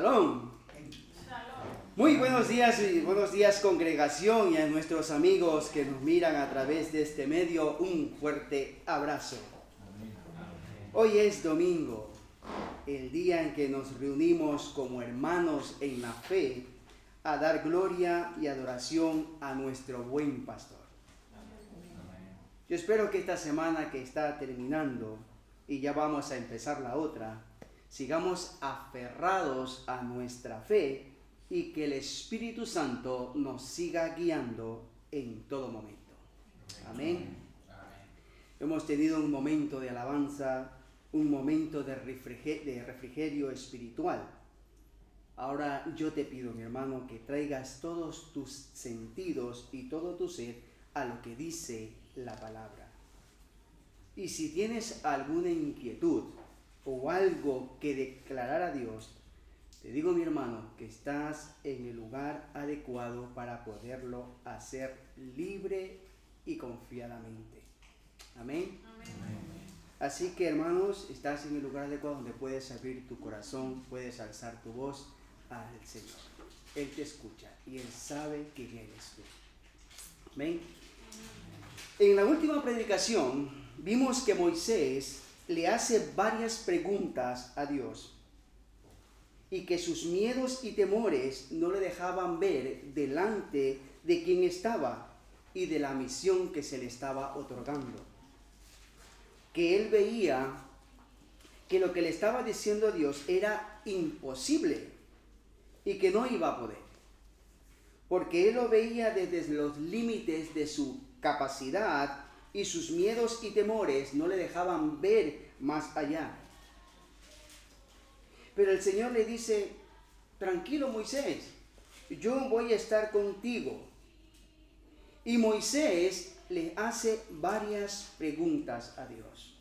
Shalom. Muy buenos días congregación y a nuestros amigos que nos miran a través de este medio, un fuerte abrazo. Hoy es domingo, el día en que nos reunimos como hermanos en la fe a dar gloria y adoración a nuestro buen pastor. Yo espero que esta semana que está terminando y ya vamos a empezar la otra, sigamos aferrados a nuestra fe y que el Espíritu Santo nos siga guiando en todo momento. Amén. Hemos tenido un momento de alabanza, un momento de refrigerio espiritual. Ahora yo te pido, mi hermano, que traigas todos tus sentidos y todo tu ser a lo que dice la palabra. Y si tienes alguna inquietud o algo que declarar a Dios, te digo, mi hermano, que estás en el lugar adecuado para poderlo hacer libre y confiadamente. Amén. Así que, hermanos, estás en el lugar adecuado donde puedes abrir tu corazón, puedes alzar tu voz al Señor. Él te escucha y Él sabe quién eres tú. Amén. En la última predicación vimos que Moisés le hace varias preguntas a Dios y que sus miedos y temores no le dejaban ver delante de quién estaba y de la misión que se le estaba otorgando. Que él veía que lo que le estaba diciendo a Dios era imposible y que no iba a poder, porque él lo veía desde los límites de su capacidad y sus miedos y temores no le dejaban ver más allá. Pero el Señor le dice: tranquilo, Moisés, yo voy a estar contigo. Y Moisés le hace varias preguntas a Dios.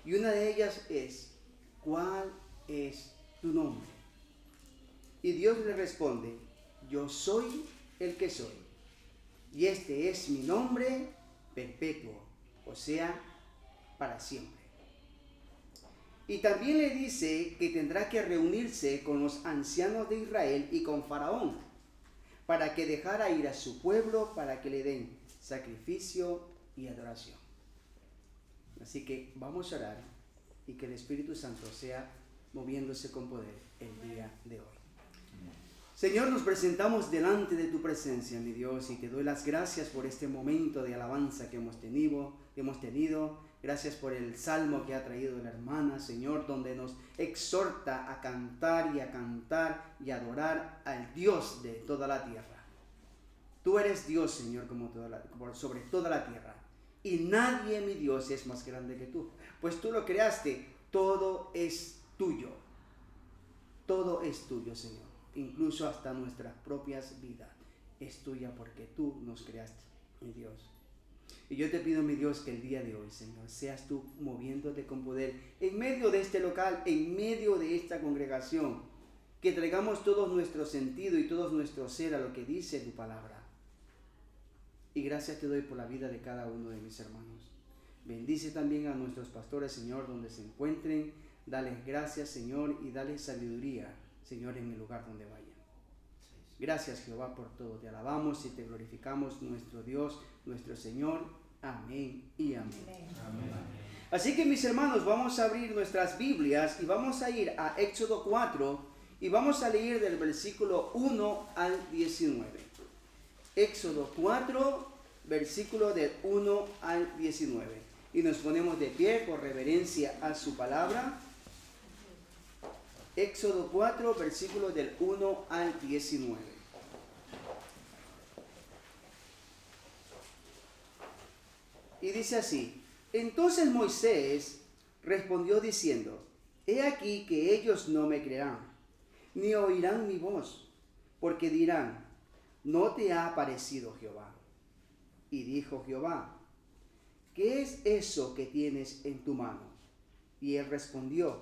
Y una de ellas es: ¿cuál es tu nombre? Y Dios le responde: yo soy el que soy. Y este es mi nombre perpetuo, o sea, para siempre. Y también le dice que tendrá que reunirse con los ancianos de Israel y con Faraón, para que dejara ir a su pueblo, para que le den sacrificio y adoración. Así que vamos a orar y que el Espíritu Santo sea moviéndose con poder el día de hoy. Señor, nos presentamos delante de tu presencia, mi Dios, y te doy las gracias por este momento de alabanza que hemos tenido. Gracias por el salmo que ha traído la hermana, Señor, donde nos exhorta a cantar y adorar al Dios de toda la tierra. Tú eres Dios, Señor, sobre toda la tierra. Y nadie, mi Dios, es más grande que tú. Pues tú lo creaste, todo es tuyo. Todo es tuyo, Señor. Incluso hasta nuestras propias vidas es tuya porque tú nos creaste, mi Dios. Y yo te pido, mi Dios, que el día de hoy, Señor, seas tú moviéndote con poder en medio de este local, en medio de esta congregación, que traigamos todo nuestro sentido y todo nuestro ser a lo que dice tu palabra. Y gracias te doy por la vida de cada uno de mis hermanos. Bendice también a nuestros pastores, Señor, donde se encuentren. Dales gracias, Señor, y dales sabiduría, Señor, en el lugar donde vayan. Gracias, Jehová, por todo. Te alabamos y te glorificamos, nuestro Dios, nuestro Señor. Amén y amén. Amén. Así que, mis hermanos, vamos a abrir nuestras Biblias y vamos a ir a Éxodo 4 y vamos a leer del versículo 1 al 19. Éxodo 4, versículo del 1 al 19. Y nos ponemos de pie por reverencia a su palabra. Éxodo 4, versículo del 1 al 19. Y dice así: entonces Moisés respondió diciendo: he aquí que ellos no me creerán, ni oirán mi voz, porque dirán: ¿no te ha aparecido Jehová? Y dijo Jehová: ¿qué es eso que tienes en tu mano? Y él respondió: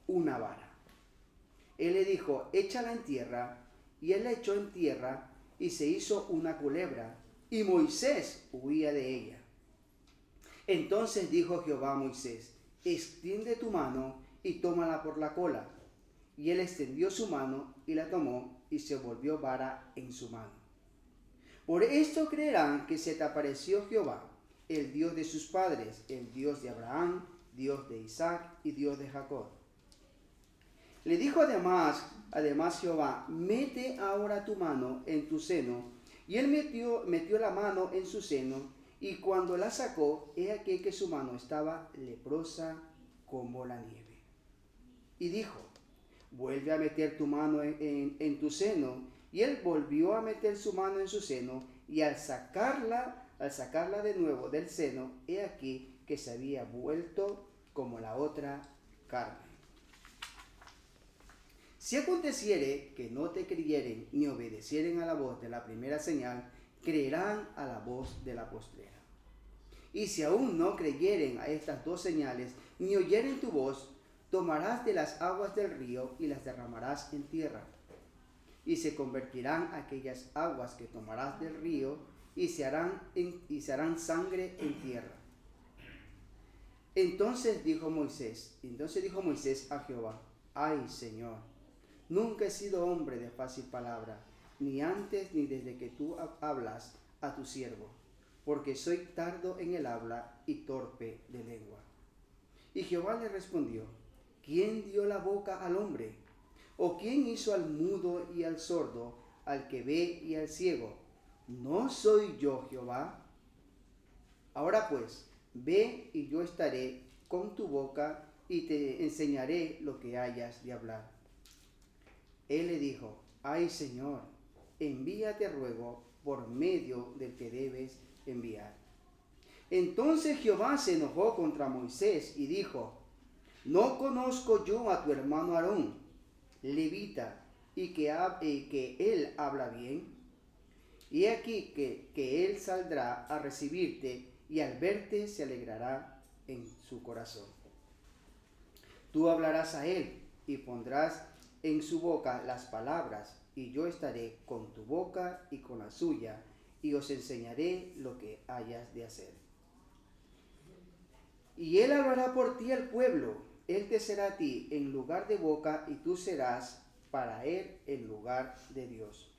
una vara. Él le dijo: échala en tierra. Y él la echó en tierra, y se hizo una culebra, y Moisés huía de ella. Entonces dijo Jehová a Moisés: extiende tu mano y tómala por la cola. Y él extendió su mano y la tomó, y se volvió vara en su mano. Por esto creerán que se te apareció Jehová, el Dios de sus padres, el Dios de Abraham, Dios de Isaac y Dios de Jacob. Le dijo además Jehová, mete ahora tu mano en tu seno. Y él metió la mano en su seno, y cuando la sacó, he aquí que su mano estaba leprosa como la nieve. Y dijo, vuelve a meter tu mano en tu seno. Y él volvió a meter su mano en su seno, y al sacarla de nuevo del seno, he aquí que se había vuelto como la otra carne. Si aconteciere que no te creyeren ni obedecieren a la voz de la primera señal, creerán a la voz de la postrera. Y si aún no creyeren a estas dos señales, ni oyeren tu voz, tomarás de las aguas del río y las derramarás en tierra. Y se convertirán aquellas aguas que tomarás del río y se harán sangre en tierra. Entonces dijo Moisés a Jehová, ay Señor, nunca he sido hombre de fácil palabra, ni antes ni desde que tú hablas a tu siervo, porque soy tardo en el habla y torpe de lengua. Y Jehová le respondió, ¿quién dio la boca al hombre? ¿O quién hizo al mudo y al sordo, al que ve y al ciego? ¿No soy yo Jehová? Ahora pues, ve y yo estaré con tu boca y te enseñaré lo que hayas de hablar. Él le dijo, ay Señor, envíate ruego por medio del que debes enviar. Entonces Jehová se enojó contra Moisés y dijo, ¿no conozco yo a tu hermano Aarón, levita, y que él habla bien? Y aquí que él saldrá a recibirte y al verte se alegrará en su corazón. Tú hablarás a él y pondrás en su boca las palabras, y yo estaré con tu boca y con la suya, y os enseñaré lo que hayas de hacer. Y él hablará por ti al pueblo, él te será a ti en lugar de boca, y tú serás para él en lugar de Dios.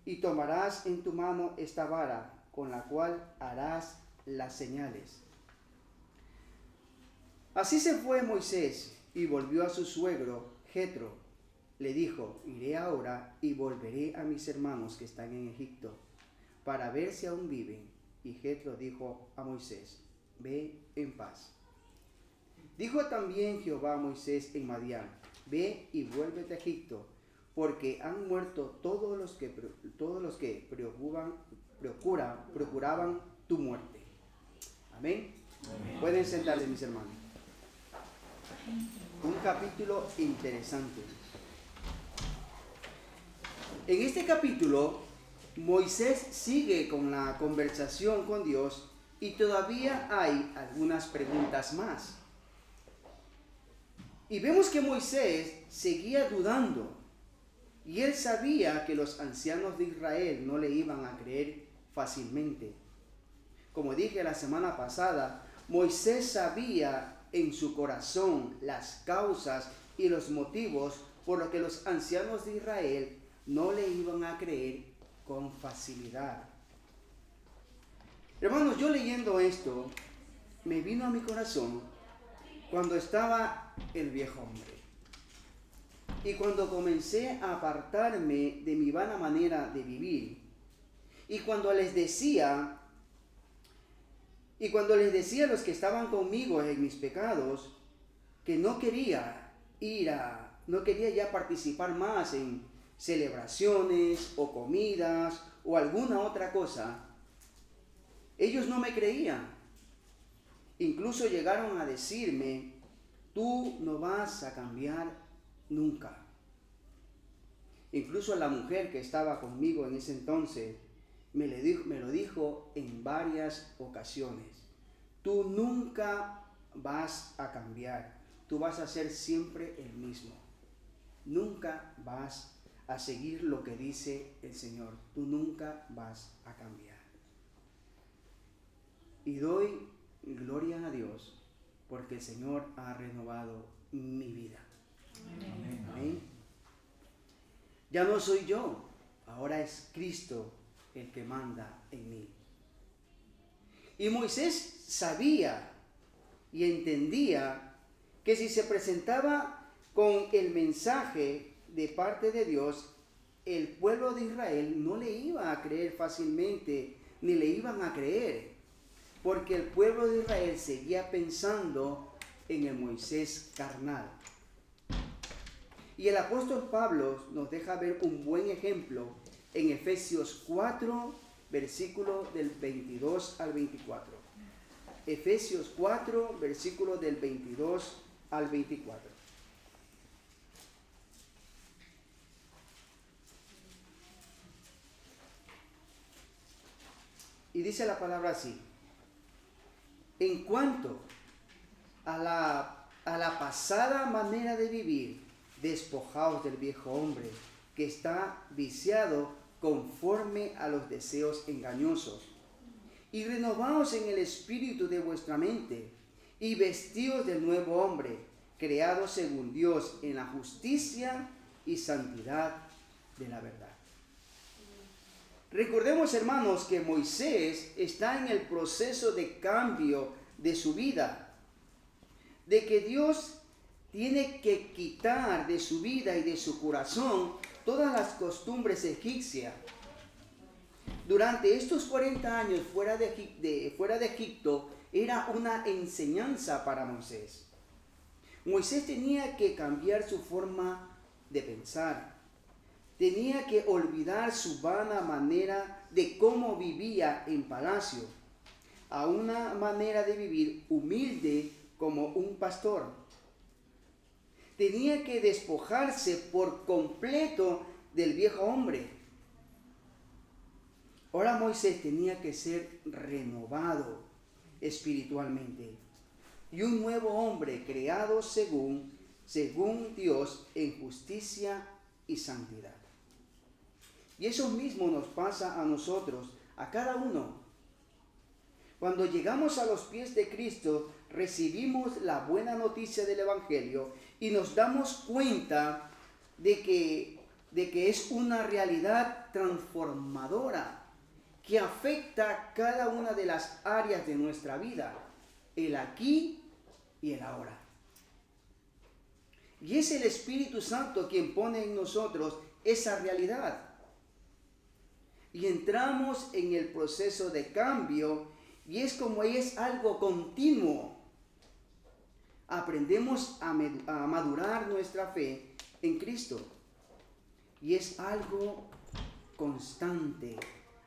Y tomarás en tu mano esta vara, con la cual harás las señales. Así se fue Moisés y volvió a su suegro Jetro. Le dijo, iré ahora y volveré a mis hermanos que están en Egipto, para ver si aún viven. Y Jetro dijo a Moisés, ve en paz. Dijo también Jehová a Moisés en Madián, ve y vuélvete a Egipto, porque han muerto todos los que procuraban tu muerte. Amén. Amén. Pueden sentarse, mis hermanos. Un capítulo interesante. En este capítulo, Moisés sigue con la conversación con Dios y todavía hay algunas preguntas más. Y vemos que Moisés seguía dudando y él sabía que los ancianos de Israel no le iban a creer fácilmente. Como dije la semana pasada, Moisés sabía en su corazón las causas y los motivos por los que los ancianos de Israel no le iban a creer con facilidad. Hermanos, yo leyendo esto, me vino a mi corazón cuando estaba el viejo hombre. Y cuando comencé a apartarme de mi vana manera de vivir, y cuando les decía a los que estaban conmigo en mis pecados, que no quería ya participar más en celebraciones o comidas o alguna otra cosa, ellos no me creían. Incluso llegaron a decirme, tú no vas a cambiar nunca. Incluso la mujer que estaba conmigo en ese entonces me lo dijo en varias ocasiones. Tú nunca vas a cambiar. Tú vas a ser siempre el mismo. Nunca vas a seguir lo que dice el Señor. Tú nunca vas a cambiar. Y doy gloria a Dios porque el Señor ha renovado mi vida. Amén. Ya no soy yo, ahora es Cristo el que manda en mí. Y Moisés sabía y entendía que si se presentaba con el mensaje de parte de Dios, el pueblo de Israel no le iba a creer fácilmente, ni le iban a creer, porque el pueblo de Israel seguía pensando en el Moisés carnal. Y el apóstol Pablo nos deja ver un buen ejemplo en Efesios 4, versículo del 22 al 24. Efesios 4, versículo del 22 al 24. Y dice la palabra así: en cuanto a la pasada manera de vivir, despojaos del viejo hombre, que está viciado conforme a los deseos engañosos, y renovaos en el espíritu de vuestra mente, y vestíos del nuevo hombre, creado según Dios en la justicia y santidad de la verdad. Recordemos, hermanos, que Moisés está en el proceso de cambio de su vida, de que Dios tiene que quitar de su vida y de su corazón todas las costumbres egipcias. Durante estos 40 años fuera de Egipto era una enseñanza para Moisés. Moisés tenía que cambiar su forma de pensar. Tenía que olvidar su vana manera de cómo vivía en palacio, a una manera de vivir humilde como un pastor. Tenía que despojarse por completo del viejo hombre. Ahora Moisés tenía que ser renovado espiritualmente y un nuevo hombre creado según Dios en justicia y santidad. Y eso mismo nos pasa a nosotros, a cada uno. Cuando llegamos a los pies de Cristo, recibimos la buena noticia del Evangelio y nos damos cuenta de que es una realidad transformadora que afecta cada una de las áreas de nuestra vida, el aquí y el ahora. Y es el Espíritu Santo quien pone en nosotros esa realidad. Y entramos en el proceso de cambio y es como es algo continuo. Aprendemos a madurar nuestra fe en Cristo y es algo constante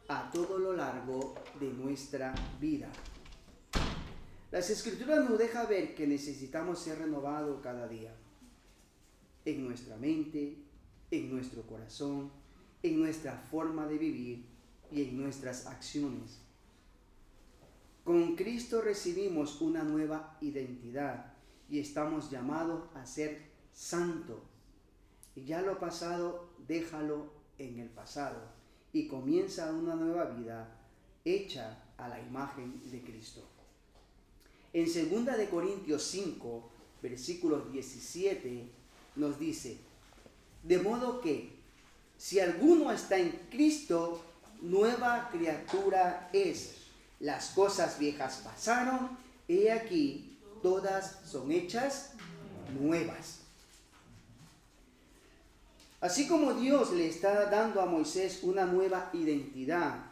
a todo lo largo de nuestra vida. Las Escrituras nos dejan ver que necesitamos ser renovados cada día, en nuestra mente, en nuestro corazón, en nuestra forma de vivir y en nuestras acciones. Con Cristo recibimos una nueva identidad y estamos llamados a ser santos. Y ya lo pasado, déjalo en el pasado y comienza una nueva vida hecha a la imagen de Cristo. En 2 de Corintios 5, versículos 17, nos dice: de modo que si alguno está en Cristo, nueva criatura es. Las cosas viejas pasaron, he aquí, todas son hechas nuevas. Así como Dios le está dando a Moisés una nueva identidad,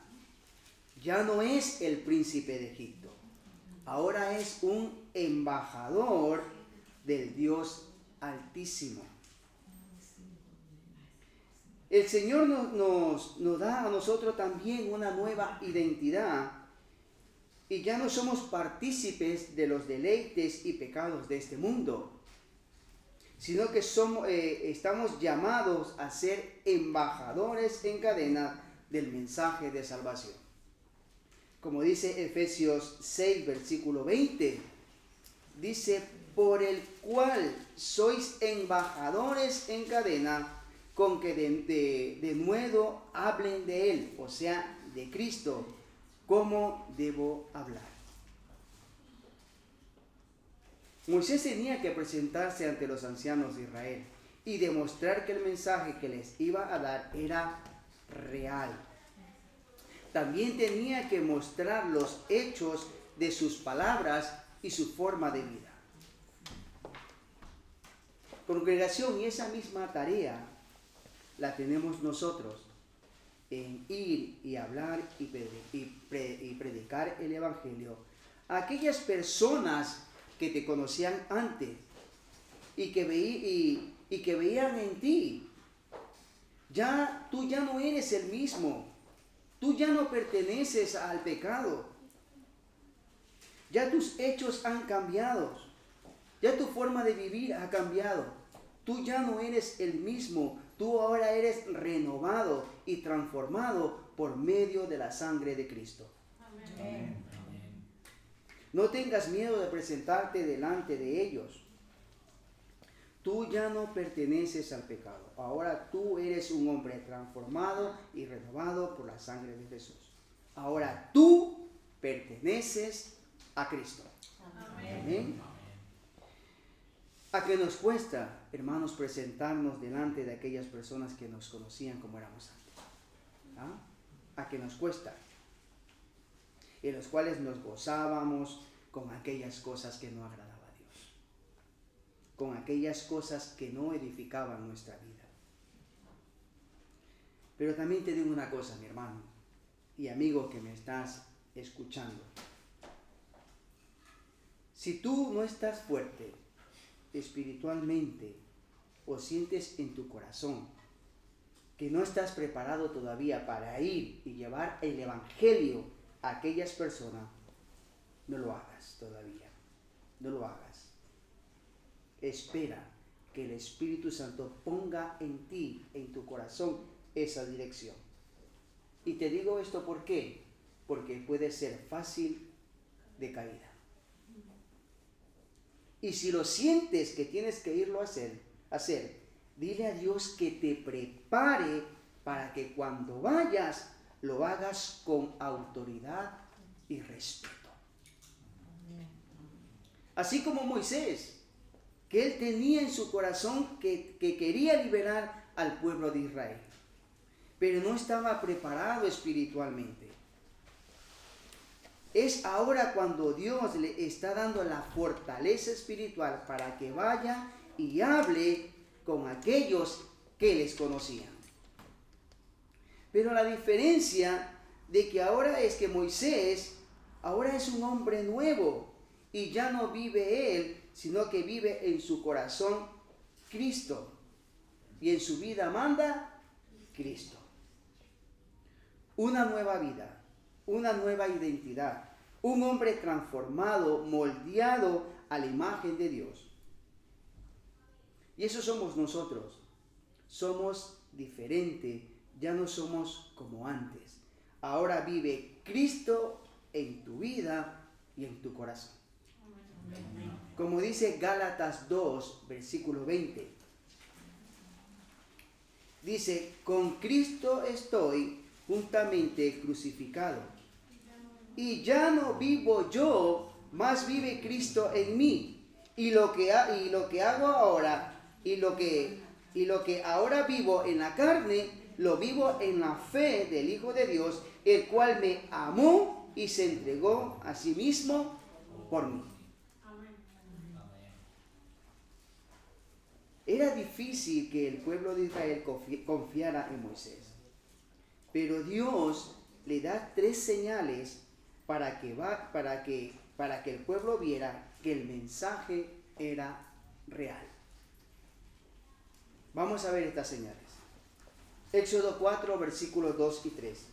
ya no es el príncipe de Egipto, ahora es un embajador del Dios Altísimo. El Señor nos da a nosotros también una nueva identidad y ya no somos partícipes de los deleites y pecados de este mundo, sino que estamos llamados a ser embajadores en cadena del mensaje de salvación. Como dice Efesios 6, versículo 20, dice: por el cual sois embajadores en cadena, con que de nuevo hablen de Él, o sea, de Cristo, ¿cómo debo hablar? Moisés tenía que presentarse ante los ancianos de Israel y demostrar que el mensaje que les iba a dar era real. También tenía que mostrar los hechos de sus palabras y su forma de vida. Congregación, y esa misma tarea la tenemos nosotros en ir y hablar y predicar el Evangelio a aquellas personas que te conocían antes y que veían en ti. Tú ya no eres el mismo. Tú ya no perteneces al pecado. Ya tus hechos han cambiado. Ya tu forma de vivir ha cambiado. Tú ya no eres el mismo. Tú ahora eres renovado y transformado por medio de la sangre de Cristo. Amén. No tengas miedo de presentarte delante de ellos. Tú ya no perteneces al pecado. Ahora tú eres un hombre transformado y renovado por la sangre de Jesús. Ahora tú perteneces a Cristo. Amén. Amén. ¿A qué nos cuesta, hermanos, presentarnos delante de aquellas personas que nos conocían como éramos antes? ¿Ah? ¿A qué nos cuesta? En los cuales nos gozábamos con aquellas cosas que no agradaban a Dios, con aquellas cosas que no edificaban nuestra vida. Pero también te digo una cosa, mi hermano y amigo que me estás escuchando. Si tú no estás fuerte espiritualmente o sientes en tu corazón que no estás preparado todavía para ir y llevar el Evangelio a aquellas personas, no lo hagas todavía. No lo hagas. Espera que el Espíritu Santo ponga en ti, en tu corazón, esa dirección. Y te digo esto ¿por qué? Porque puede ser fácil de caída. Y si lo sientes que tienes que irlo a hacer, dile a Dios que te prepare para que cuando vayas lo hagas con autoridad y respeto. Así como Moisés, que él tenía en su corazón que quería liberar al pueblo de Israel, pero no estaba preparado espiritualmente. Es ahora cuando Dios le está dando la fortaleza espiritual para que vaya y hable con aquellos que les conocían. Pero la diferencia de que ahora es que Moisés ahora es un hombre nuevo y ya no vive él, sino que vive en su corazón Cristo y en su vida manda Cristo. Una nueva vida. Una nueva identidad, un hombre transformado, moldeado a la imagen de Dios. Y eso somos nosotros. Somos diferentes, ya no somos como antes. Ahora vive Cristo en tu vida y en tu corazón. Como dice Gálatas 2, versículo 20. Dice, con Cristo estoy juntamente crucificado. Y ya no vivo yo, mas vive Cristo en mí. Y lo que hago ahora, y lo que ahora vivo en la carne, lo vivo en la fe del Hijo de Dios, el cual me amó y se entregó a sí mismo por mí. Era difícil que el pueblo de Israel confiara en Moisés. Pero Dios le da 3 señales para que el pueblo viera que el mensaje era real. Vamos a ver estas señales. Éxodo 4, versículos 2 y 3.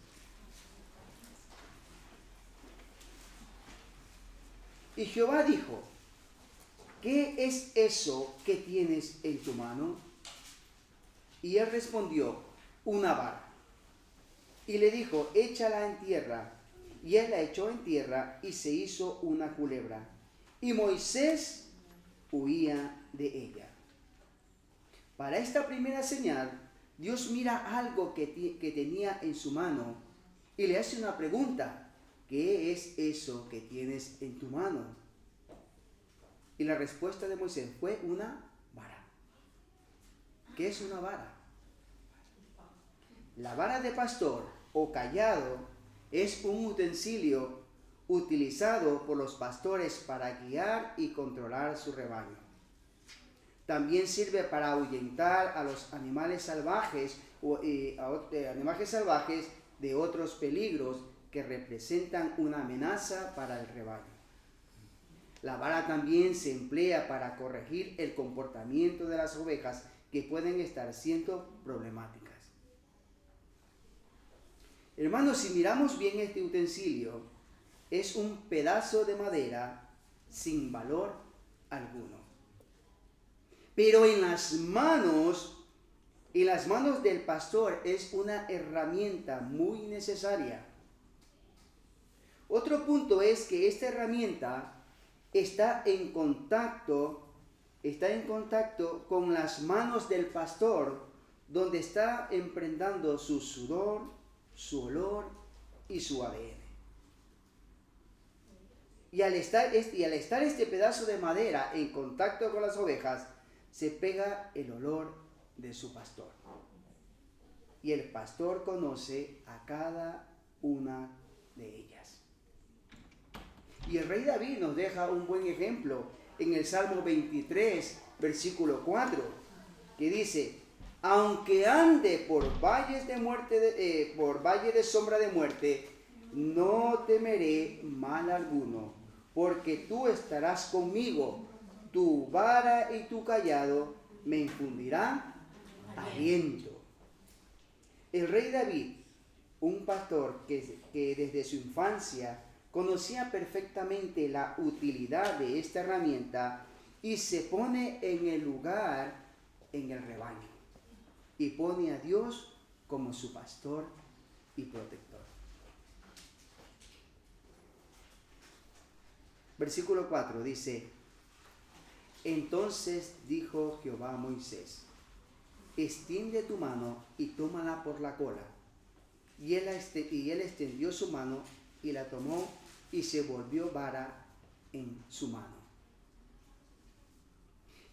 Y Jehová dijo, ¿qué es eso que tienes en tu mano? Y él respondió, una vara. Y le dijo, échala en tierra. Y él la echó en tierra y se hizo una culebra. Y Moisés huía de ella. Para esta primera señal, Dios mira algo que tenía en su mano y le hace una pregunta. ¿Qué es eso que tienes en tu mano? Y la respuesta de Moisés fue una vara. ¿Qué es una vara? La vara de pastor o cayado es un utensilio utilizado por los pastores para guiar y controlar su rebaño. También sirve para ahuyentar a los animales salvajes de otros peligros que representan una amenaza para el rebaño. La vara también se emplea para corregir el comportamiento de las ovejas que pueden estar siendo problemáticas. Hermanos, si miramos bien este utensilio, es un pedazo de madera sin valor alguno. Pero en las manos del pastor es una herramienta muy necesaria. Otro punto es que esta herramienta está en contacto con las manos del pastor, donde está emprendando su sudor, su olor y su ADN. Y al estar este pedazo de madera en contacto con las ovejas, se pega el olor de su pastor. Y el pastor conoce a cada una de ellas. Y el rey David nos deja un buen ejemplo en el Salmo 23, versículo 4, que dice: aunque ande por valles por valle de sombra de muerte, no temeré mal alguno, porque tú estarás conmigo, tu vara y tu cayado me infundirán aliento. El rey David, un pastor que desde su infancia conocía perfectamente la utilidad de esta herramienta, y se pone en el lugar en el rebaño y pone a Dios como su pastor y protector. Versículo 4 dice: entonces dijo Jehová a Moisés: extiende tu mano y tómala por la cola. Y él extendió su mano y la tomó, y se volvió vara en su mano.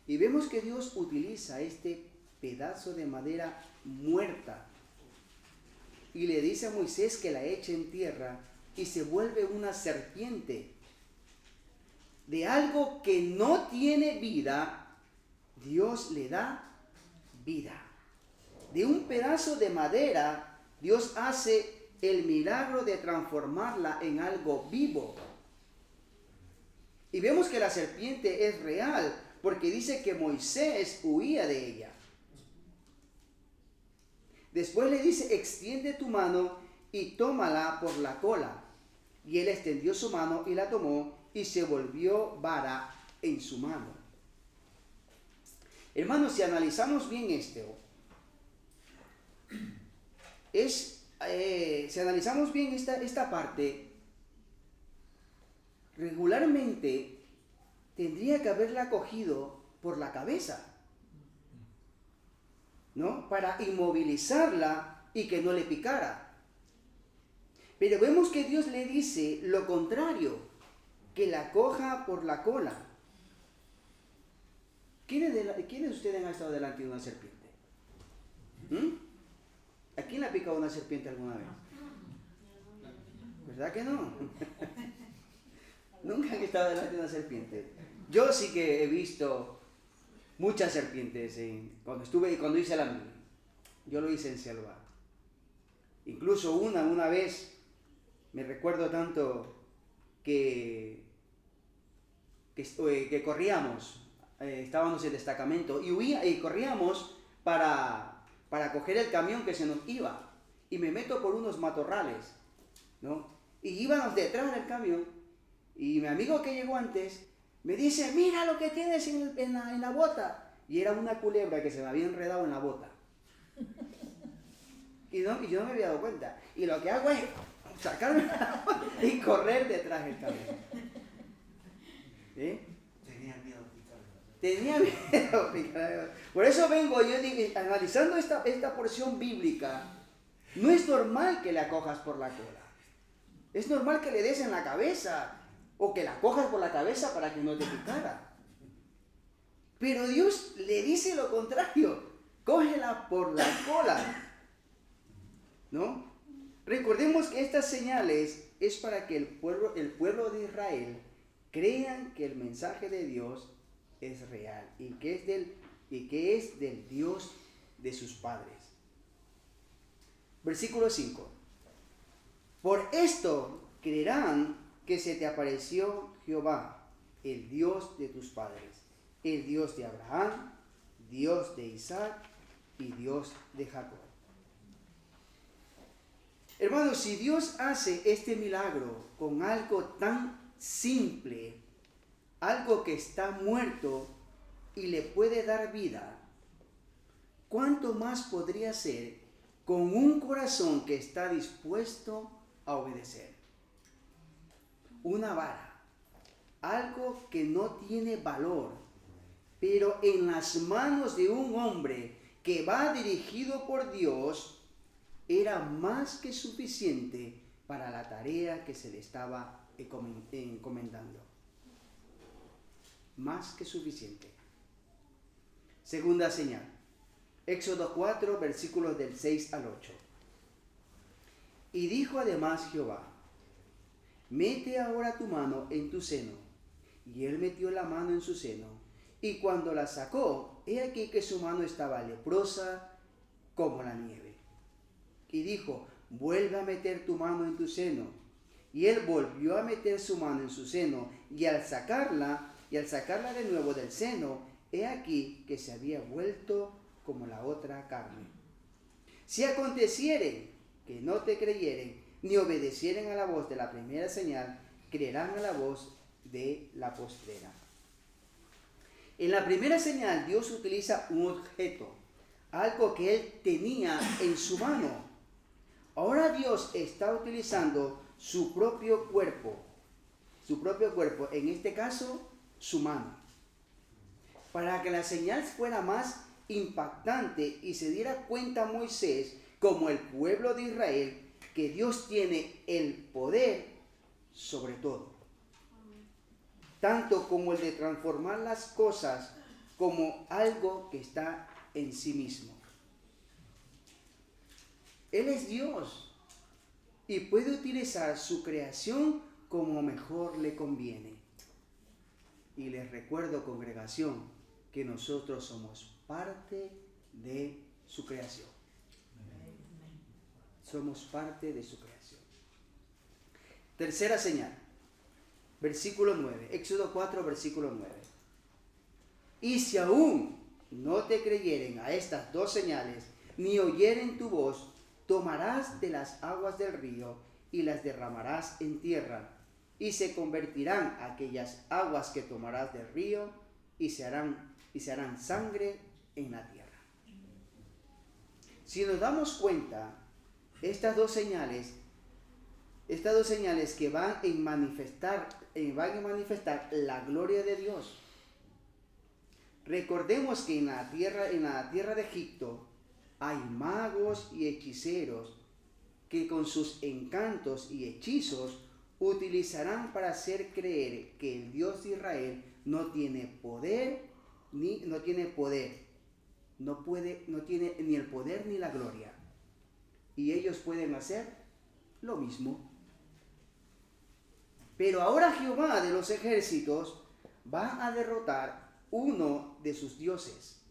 Y vemos que Dios utiliza este pedazo de madera muerta y le dice a Moisés que la eche en tierra, y se vuelve una serpiente. De algo que no tiene vida, Dios le da vida. De un pedazo de madera, Dios hace el milagro de transformarla en algo vivo. Y vemos que la serpiente es real, porque dice que Moisés huía de ella. Después le dice: extiende tu mano y tómala por la cola. Y él extendió su mano y la tomó, y se volvió vara en su mano. Hermanos, si analizamos bien si analizamos bien esta parte, regularmente tendría que haberla cogido por la cabeza, ¿no? Para inmovilizarla y que no le picara. Pero vemos que Dios le dice lo contrario, que la coja por la cola. ¿Quiénes de ustedes han estado delante de una serpiente? ¿A quién le ha picado una serpiente alguna vez? ¿Verdad que no? Nunca han estado delante de una serpiente. Yo sí que he visto muchas serpientes cuando hice la mili. Yo lo hice en selva. Incluso una vez, me recuerdo tanto que corríamos, estábamos en destacamento y corríamos para coger el camión que se nos iba, y me meto por unos matorrales, ¿no? Y íbamos detrás del camión, y mi amigo que llegó antes me dice: mira lo que tienes en la bota. Y era una culebra que se me había enredado en la bota. Y yo no me había dado cuenta. Y lo que hago es sacarme la bota y correr detrás del camión. Tenía miedo de picarme. Por eso vengo yo analizando esta porción bíblica. No es normal que la cojas por la cola. Es normal que le des en la cabeza, o que la cojas por la cabeza para que no te picara. Pero Dios le dice lo contrario. cógela por la cola, ¿no? Recordemos que estas señales es para que el pueblo de Israel crean que el mensaje de Dios es real y que es del Dios de sus padres. Versículo 5. Por esto creerán que se te apareció Jehová, el Dios de tus padres, el Dios de Abraham, Dios de Isaac y Dios de Jacob. Hermanos, si Dios hace este milagro con algo tan simple, algo que está muerto y le puede dar vida, ¿cuánto más podría hacer con un corazón que está dispuesto a obedecer? Una vara, algo que no tiene valor, pero en las manos de un hombre que va dirigido por Dios, era más que suficiente para la tarea que se le estaba encomendando. Más que suficiente. Segunda señal. Éxodo 4, versículos del 6 al 8. Y dijo además Jehová: mete ahora tu mano en tu seno. Y él metió la mano en su seno, y cuando la sacó, he aquí que su mano estaba leprosa como la nieve. Y dijo: vuelve a meter tu mano en tu seno. Y él volvió a meter su mano en su seno, y al sacarla de nuevo del seno, he aquí que se había vuelto como la otra carne. Si aconteciere que no te creyeren, ni obedecieren a la voz de la primera señal, creerán a la voz de la postrera. En la primera señal, Dios utiliza un objeto, algo que él tenía en su mano. Ahora Dios está utilizando su propio cuerpo, en este caso, su mano, para que la señal fuera más impactante y se diera cuenta Moisés, como el pueblo de Israel, que Dios tiene el poder sobre todo, tanto como el de transformar las cosas como algo que está en sí mismo. Él es Dios y puede utilizar su creación como mejor le conviene. Y les recuerdo, congregación, que nosotros somos parte de su creación. Somos parte de su creación. Tercera señal, versículo 9, Éxodo 4, versículo 9. Y si aún no te creyeren a estas dos señales, ni oyeren tu voz, tomarás de las aguas del río y las derramarás en tierra, y se convertirán aquellas aguas que tomarás del río y se harán sangre en la tierra. Si nos damos cuenta, estas dos señales que van a manifestar la gloria de Dios. Recordemos que en la tierra de Egipto hay magos y hechiceros que con sus encantos y hechizos utilizarán para hacer creer que el Dios de Israel no tiene ni el poder ni la gloria. Y ellos pueden hacer lo mismo. Pero ahora Jehová de los ejércitos va a derrotar uno de sus dioses.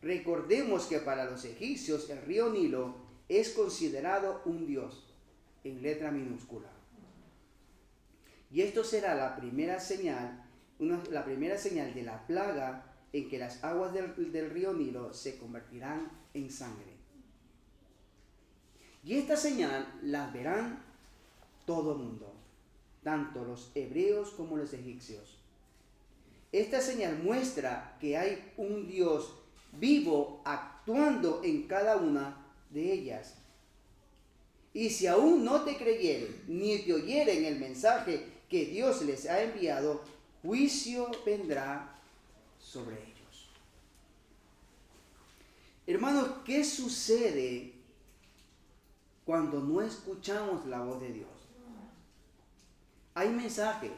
Recordemos que para los egipcios el río Nilo es considerado un dios en letra minúscula. Y esto será la primera señal de la plaga en que las aguas del río Nilo se convertirán en sangre. Y esta señal la verán todo el mundo, tanto los hebreos como los egipcios. Esta señal muestra que hay un Dios vivo actuando en cada una de ellas. Y si aún no te creyeren ni te oyeren el mensaje que Dios les ha enviado, juicio vendrá sobre ellos. Hermanos, ¿qué sucede cuando no escuchamos la voz de Dios? Hay mensajes,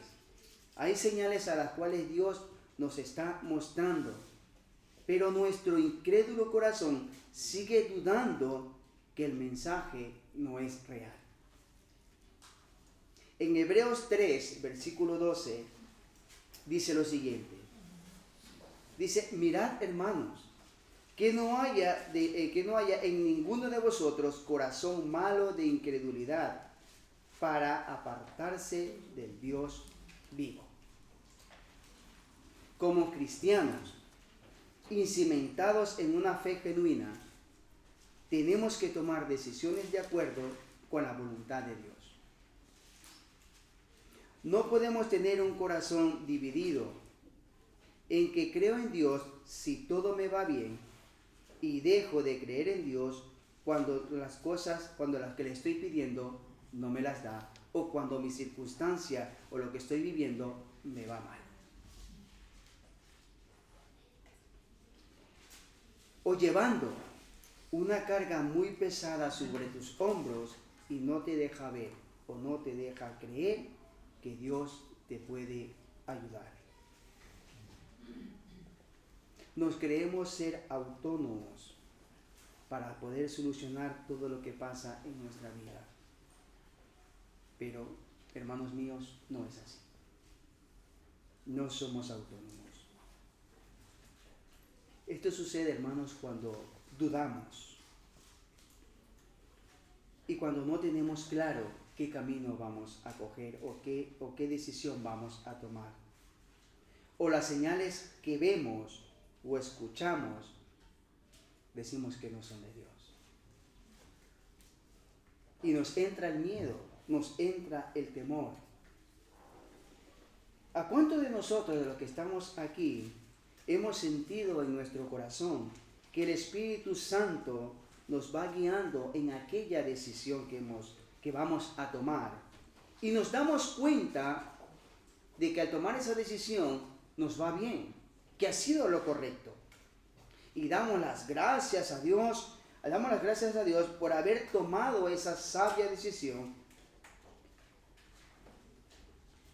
hay señales a las cuales Dios nos está mostrando. pero nuestro incrédulo corazón sigue dudando que el mensaje no es real. En Hebreos 3, versículo 12, dice lo siguiente. Dice, mirad, hermanos, que no haya en ninguno de vosotros corazón malo de incredulidad para apartarse del Dios vivo. Como cristianos, incimentados en una fe genuina, tenemos que tomar decisiones de acuerdo con la voluntad de Dios. No podemos tener un corazón dividido en que creo en Dios si todo me va bien y dejo de creer en Dios cuando las que le estoy pidiendo no me las da, o cuando mi circunstancia o lo que estoy viviendo me va mal. O llevando una carga muy pesada sobre tus hombros y no te deja ver o no te deja creer que Dios te puede ayudar. Nos creemos ser autónomos para poder solucionar todo lo que pasa en nuestra vida. Pero, hermanos míos, no es así. No somos autónomos. Esto sucede, hermanos, cuando dudamos y cuando no tenemos claro qué camino vamos a coger o qué decisión vamos a tomar. O las señales que vemos o escuchamos, decimos que no son de Dios. Y nos entra el miedo, nos entra el temor. ¿A cuántos de nosotros, de los que estamos aquí, hemos sentido en nuestro corazón que el Espíritu Santo nos va guiando en aquella decisión que vamos a tomar? Y nos damos cuenta de que al tomar esa decisión nos va bien, que ha sido lo correcto. Y damos las gracias a Dios por haber tomado esa sabia decisión.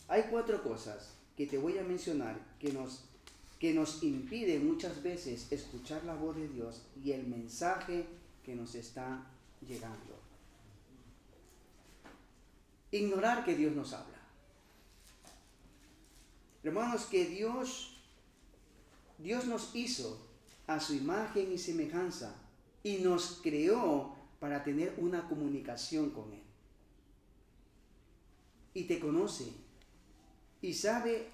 Hay 4 cosas que te voy a mencionar que nos impiden muchas veces escuchar la voz de Dios y el mensaje que nos está llegando. Ignorar que Dios nos habla. Hermanos, que Dios nos hizo a su imagen y semejanza y nos creó para tener una comunicación con Él. Y te conoce y sabe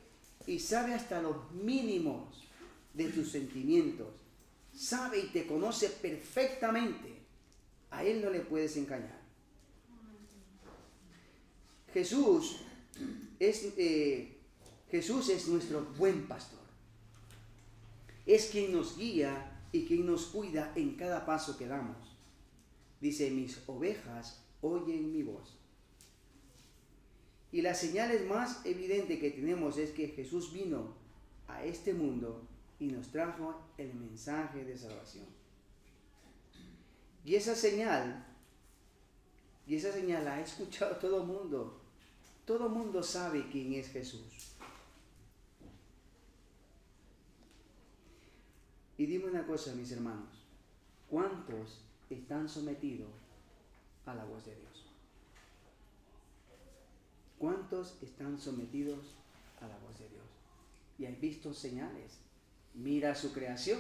hasta los mínimos de tus sentimientos. Sabe y te conoce perfectamente. A Él no le puedes engañar. Jesús es nuestro buen pastor. Es quien nos guía y quien nos cuida en cada paso que damos. Dice, mis ovejas oyen mi voz. Y las señales más evidentes que tenemos es que Jesús vino a este mundo y nos trajo el mensaje de salvación. Y esa señal la ha escuchado todo el mundo. Todo el mundo sabe quién es Jesús. Y dime una cosa, mis hermanos, ¿cuántos están sometidos a la voz de Dios? ¿Cuántos están sometidos a la voz de Dios? Y han visto señales. Mira su creación.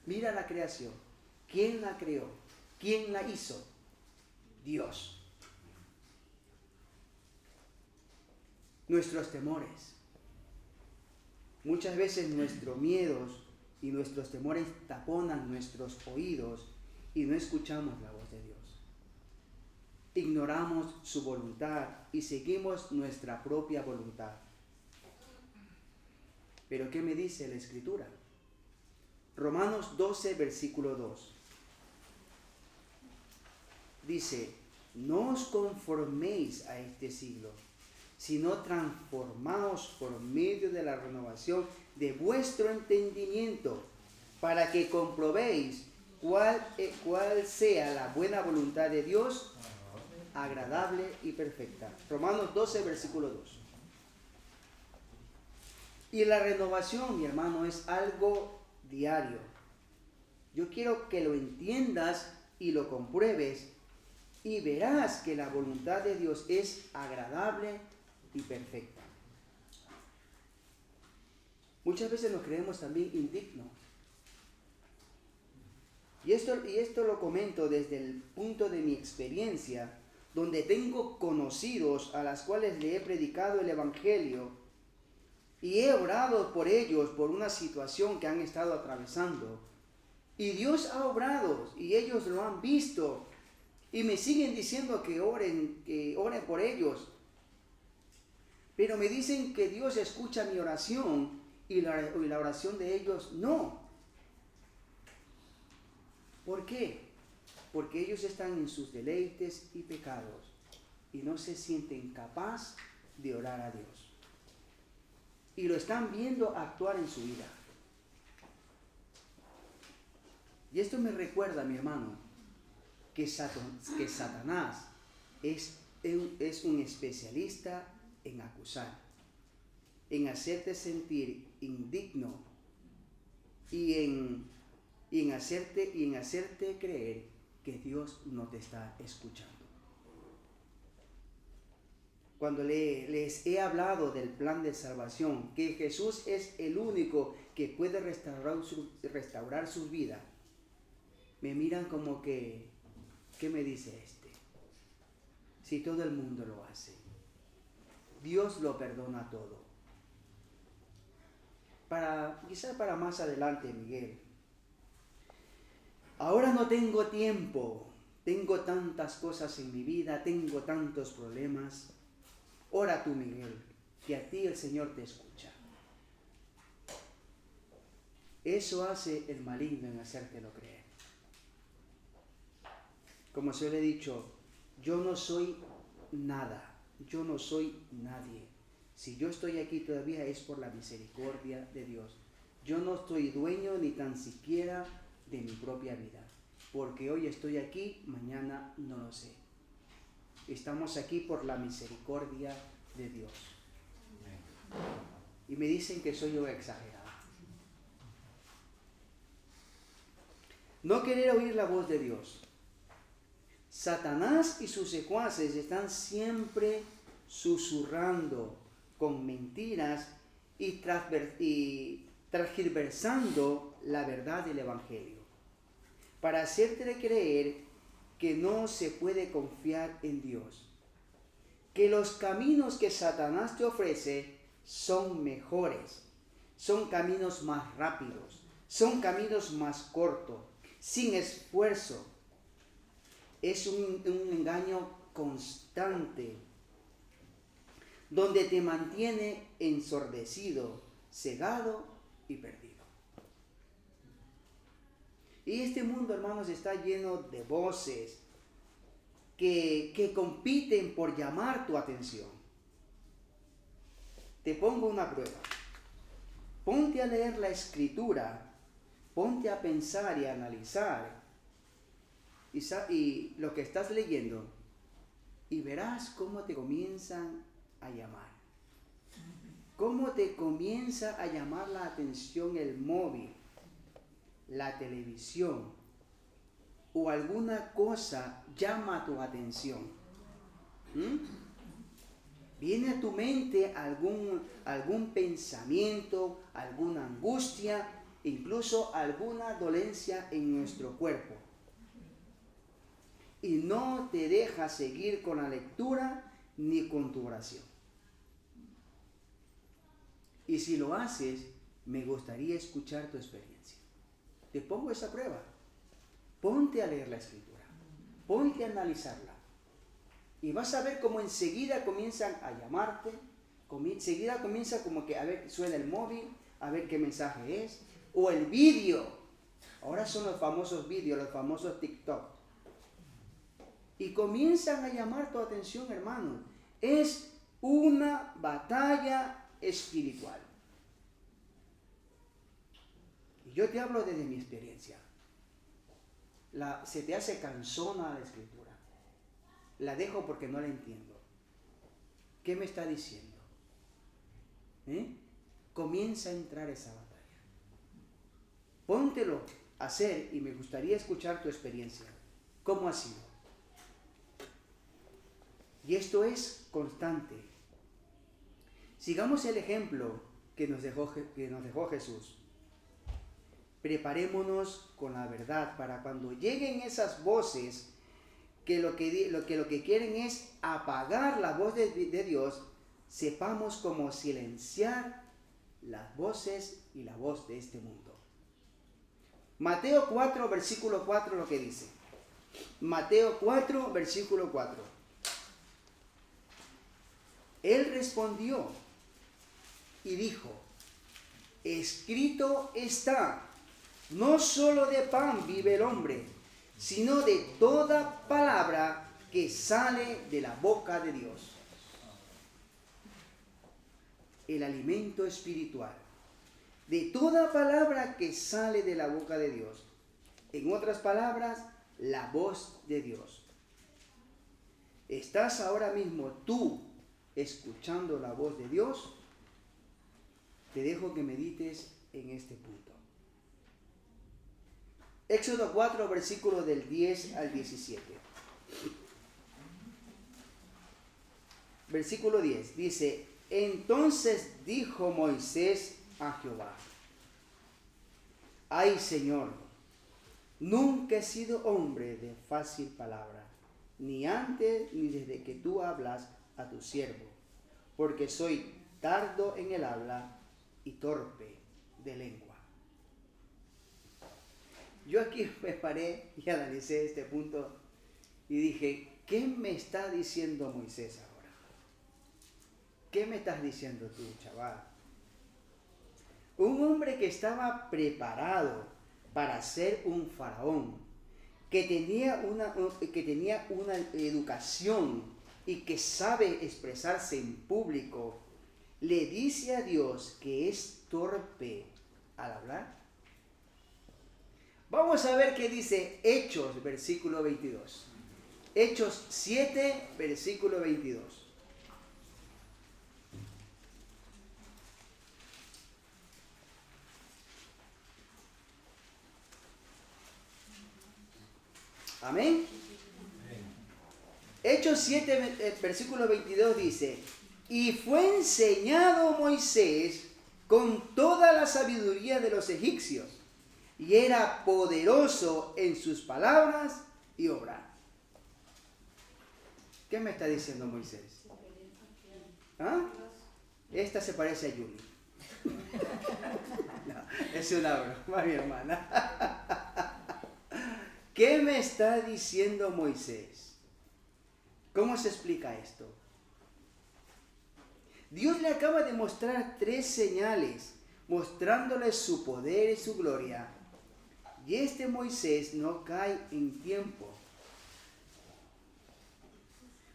Mira la creación. ¿Quién la creó? ¿Quién la hizo? Dios. Nuestros temores. Muchas veces nuestros miedos y nuestros temores taponan nuestros oídos y no escuchamos la voz de Dios. Ignoramos su voluntad y seguimos nuestra propia voluntad. Pero ¿qué me dice la Escritura? Romanos 12, versículo 2. Dice, no os conforméis a este siglo, sino transformaos por medio de la renovación de vuestro entendimiento, para que comprobéis cuál sea la buena voluntad de Dios, agradable y perfecta. Romanos 12, versículo 2. Y la renovación, mi hermano, es algo diario. Yo quiero que lo entiendas y lo compruebes y verás que la voluntad de Dios es agradable y perfecta. Muchas veces nos creemos también indignos. Y esto lo comento desde el punto de mi experiencia, donde tengo conocidos a las cuales le he predicado el Evangelio y he orado por ellos por una situación que han estado atravesando. Y Dios ha obrado y ellos lo han visto y me siguen diciendo que oren por ellos. Pero me dicen que Dios escucha mi oración y la oración de ellos no. ¿Por qué? Porque ellos están en sus deleites y pecados y no se sienten capaces de orar a Dios. Y lo están viendo actuar en su vida. Y esto me recuerda, mi hermano, que Satanás es un especialista en acusar, en hacerte sentir indigno y en hacerte creer que Dios no te está escuchando. Cuando les he hablado del plan de salvación, que Jesús es el único que puede restaurar su vida, me miran como que, ¿qué me dice este? Si todo el mundo lo hace. Dios lo perdona todo. Quizá para más adelante, Miguel. Ahora no tengo tiempo. Tengo tantas cosas en mi vida, tengo tantos problemas. Ora tú, Miguel, que a ti el Señor te escucha. Eso hace el maligno en hacértelo creer. Como se le he dicho, yo no soy nada, yo no soy nadie. Si yo estoy aquí todavía es por la misericordia de Dios. Yo no estoy dueño ni tan siquiera de mi propia vida, porque hoy estoy aquí, mañana no lo sé. Estamos aquí por la misericordia de Dios. Y me dicen que soy yo exagerado. No querer oír la voz de Dios. Satanás y sus secuaces están siempre susurrando con mentiras y transgiversando la verdad del Evangelio, para hacerte creer que no se puede confiar en Dios, que los caminos que Satanás te ofrece son mejores, son caminos más rápidos, son caminos más cortos, sin esfuerzo. Es un engaño constante, donde te mantiene ensordecido, cegado y perdido. Y este mundo, hermanos, está lleno de voces que compiten por llamar tu atención. Te pongo una prueba. Ponte a leer la Escritura, ponte a pensar y a analizar y lo que estás leyendo, y verás cómo te comienzan a llamar. Cómo te comienza a llamar la atención el móvil, la televisión o alguna cosa llama tu atención. Viene a tu mente algún pensamiento, alguna angustia, incluso alguna dolencia en nuestro cuerpo. Y no te deja seguir con la lectura ni con tu oración. Y si lo haces, me gustaría escuchar tu experiencia. Te pongo esa prueba. Ponte a leer la Escritura. Ponte a analizarla. Y vas a ver cómo enseguida comienzan a llamarte. Enseguida comienza como que a ver, suena el móvil, a ver qué mensaje es. O el vídeo. Ahora son los famosos vídeos, los famosos TikTok. Y comienzan a llamar tu atención, hermano. Es una batalla espiritual. Y yo te hablo desde mi experiencia. Se te hace cansona la Escritura. La dejo porque no la entiendo. ¿Qué me está diciendo? Comienza a entrar esa batalla. póntelo a hacer y me gustaría escuchar tu experiencia. ¿Cómo ha sido? Y esto es constante. Sigamos el ejemplo que nos dejó Jesús. Preparémonos con la verdad para cuando lleguen esas voces que lo que quieren es apagar la voz de Dios, sepamos cómo silenciar las voces y la voz de este mundo. Mateo 4, versículo 4, lo que dice. Mateo 4, versículo 4. Él respondió y dijo, escrito está, no solo de pan vive el hombre, sino de toda palabra que sale de la boca de Dios. El alimento espiritual, de toda palabra que sale de la boca de Dios. En otras palabras, la voz de Dios. ¿Estás ahora mismo tú escuchando la voz de Dios? Te dejo que medites en este punto. Éxodo 4, versículos del 10 al 17. Versículo 10 dice, entonces dijo Moisés a Jehová, ay Señor, nunca he sido hombre de fácil palabra, ni antes ni desde que tú hablas a tu siervo, porque soy tardo en el habla y torpe de lengua. Yo aquí me paré y analicé este punto y dije, ¿qué me está diciendo Moisés ahora? ¿Qué me estás diciendo tú, chaval? Un hombre que estaba preparado para ser un faraón, que tenía una educación y que sabe expresarse en público, le dice a Dios que es torpe al hablar. Vamos a ver qué dice Hechos, versículo 22. Hechos 7, versículo 22. Amén. Hechos 7, versículo 22 dice, y fue enseñado Moisés con toda la sabiduría de los egipcios, y era poderoso en sus palabras y obrar. ¿Qué me está diciendo Moisés? ¿Ah? Esta se parece a Yuli. No, es una broma, mi hermana. ¿Qué me está diciendo Moisés? ¿Cómo se explica esto? Dios le acaba de mostrar 3 señales, mostrándole su poder y su gloria. Y este Moisés no cae en tiempo.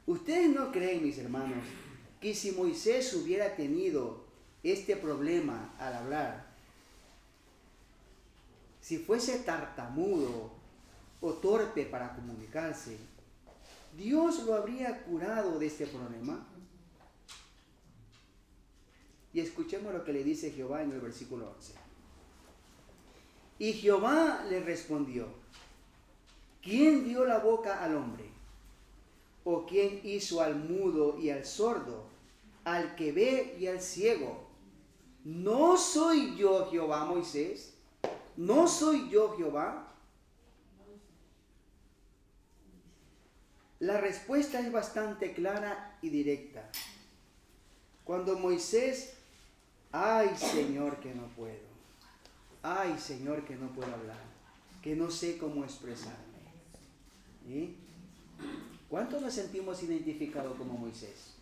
¿Ustedes no creen, mis hermanos, que si Moisés hubiera tenido este problema al hablar, si fuese tartamudo o torpe para comunicarse, Dios lo habría curado de este problema? Y escuchemos lo que le dice Jehová en el versículo 11. Y Jehová le respondió, ¿quién dio la boca al hombre? ¿O quién hizo al mudo y al sordo, al que ve y al ciego? ¿No soy yo Jehová, Moisés? ¿No soy yo Jehová? La respuesta es bastante clara y directa. Cuando Moisés, ay Señor que no puedo, ay Señor que no puedo hablar, que no sé cómo expresarme. ¿Sí? ¿Cuántos nos sentimos identificados como Moisés?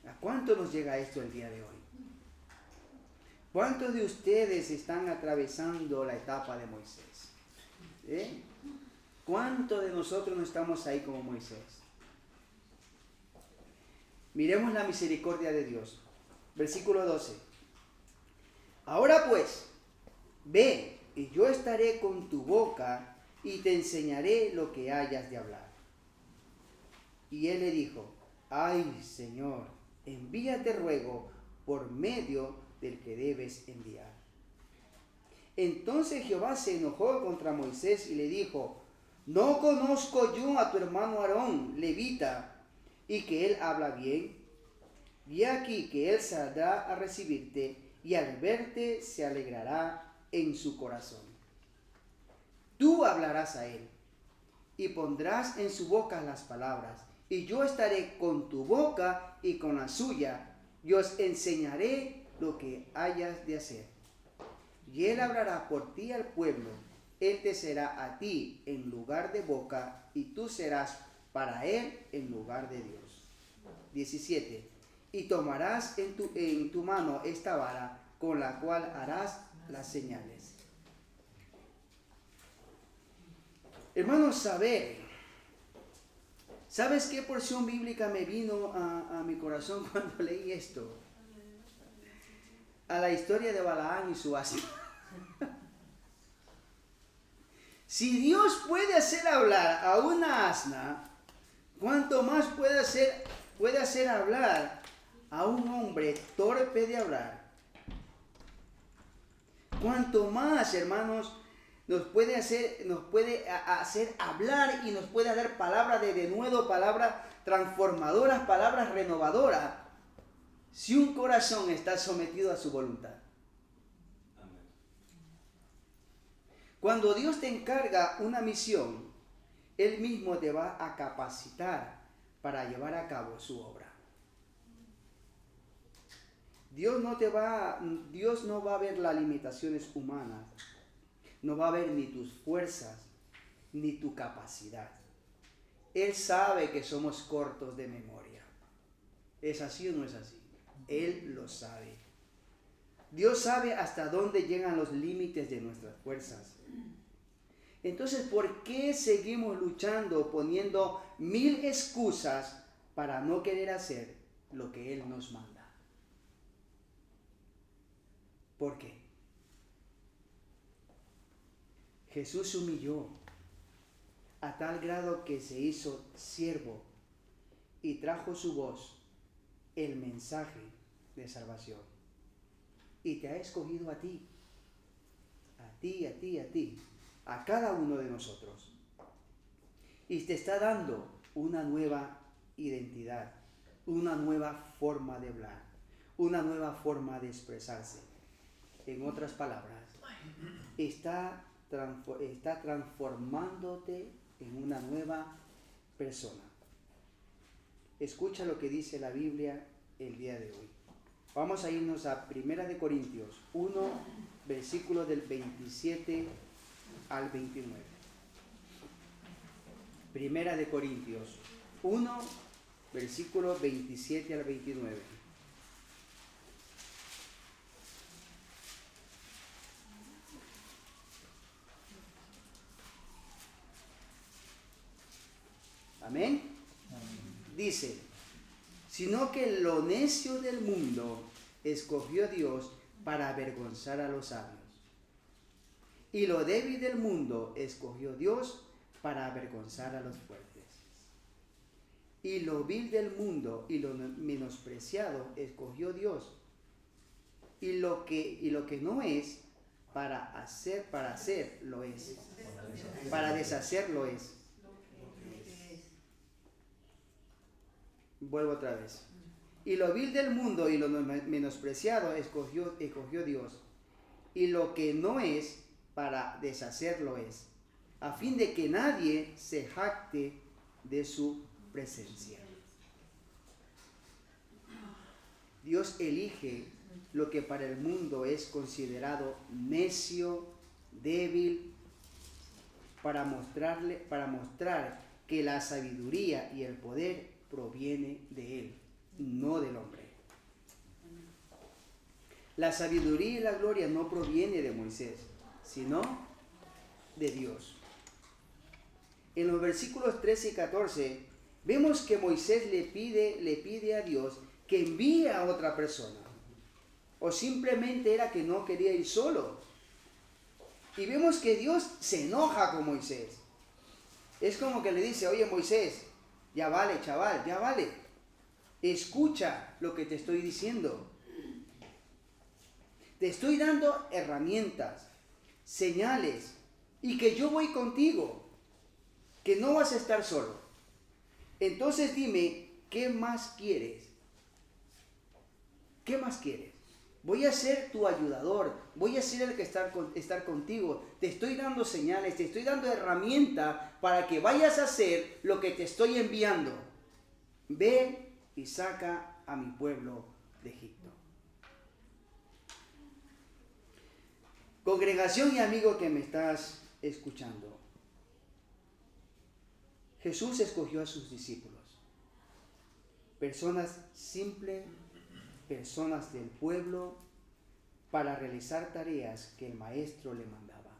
¿A cuánto nos llega esto el día de hoy? ¿Cuántos de ustedes están atravesando la etapa de Moisés? ¿Sí? ¿Cuántos de nosotros no estamos ahí como Moisés? Miremos la misericordia de Dios. Versículo 12. Ahora pues, ve, y yo estaré con tu boca y te enseñaré lo que hayas de hablar. Y él le dijo, ay Señor, envíate ruego por medio del que debes enviar. Entonces Jehová se enojó contra Moisés y le dijo: ¿no conozco yo a tu hermano Aarón, levita, y que él habla bien? Y aquí que él saldrá a recibirte, y al verte se alegrará en su corazón. Tú hablarás a él, y pondrás en su boca las palabras, y yo estaré con tu boca y con la suya, y os enseñaré lo que hayas de hacer. Y él hablará por ti al pueblo, él te será a ti en lugar de boca, y tú serás para él en lugar de Dios. 17. Y tomarás en tu mano esta vara, con la cual harás las señales. Hermanos, ¿sabes qué porción bíblica me vino a mi corazón cuando leí esto? A la historia de Balaam y su asna. Si Dios puede hacer hablar a una asna, ¿cuánto más puede hacer hablar a un hombre torpe de hablar? ¿Cuánto más, hermanos, nos puede hacer hablar y nos puede dar palabras de denuedo, palabras transformadoras, palabras renovadoras, si un corazón está sometido a su voluntad? Cuando Dios te encarga una misión, Él mismo te va a capacitar para llevar a cabo su obra. Dios no va a ver las limitaciones humanas, no va a ver ni tus fuerzas, ni tu capacidad. Él sabe que somos cortos de memoria. ¿Es así o no es así? Él lo sabe. Dios sabe hasta dónde llegan los límites de nuestras fuerzas. Entonces, ¿por qué seguimos luchando, poniendo 1000 excusas para no querer hacer lo que Él nos manda? ¿Por qué? Jesús se humilló a tal grado que se hizo siervo y trajo su voz el mensaje de salvación. Y te ha escogido a ti, a cada uno de nosotros. Y te está dando una nueva identidad, una nueva forma de hablar, una nueva forma de expresarse. En otras palabras, está transformándote en una nueva persona. Escucha lo que dice la Biblia el día de hoy. Vamos a irnos a 1 Corintios 1, versículo del 27 al 29. 1 Corintios 1, versículo 27 al 29. Amén. Dice: sino que lo necio del mundo escogió Dios para avergonzar a los sabios. Y lo débil del mundo escogió Dios para avergonzar a los fuertes. Y lo vil del mundo y lo menospreciado escogió Dios. Y lo que no es, para hacer lo es. Para deshacer lo es. Vuelvo otra vez. Y lo vil del mundo y lo menospreciado escogió Dios. Y lo que no es, para deshacerlo es, a fin de que nadie se jacte de su presencia. Dios elige lo que para el mundo es considerado necio, débil, para mostrar que la sabiduría y el poder proviene de Él, no del hombre. La sabiduría y la gloria no proviene de Moisés, sino de Dios. En los versículos 13 y 14 vemos que Moisés le pide a Dios que envíe a otra persona, o simplemente era que no quería ir solo. Y vemos que Dios se enoja con Moisés. Es como que le dice: oye Moisés, ya vale, chaval, ya vale. Escucha lo que te estoy diciendo. Te estoy dando herramientas. señales, y que yo voy contigo, que no vas a estar solo. Entonces dime, ¿qué más quieres? ¿Qué más quieres? Voy a ser tu ayudador, voy a ser el que estar contigo. Te estoy dando señales, te estoy dando herramienta para que vayas a hacer lo que te estoy enviando. Ve y saca a mi pueblo de Egipto. Congregación y amigo que me estás escuchando, Jesús escogió a sus discípulos, personas simples, personas del pueblo, para realizar tareas que el maestro le mandaba.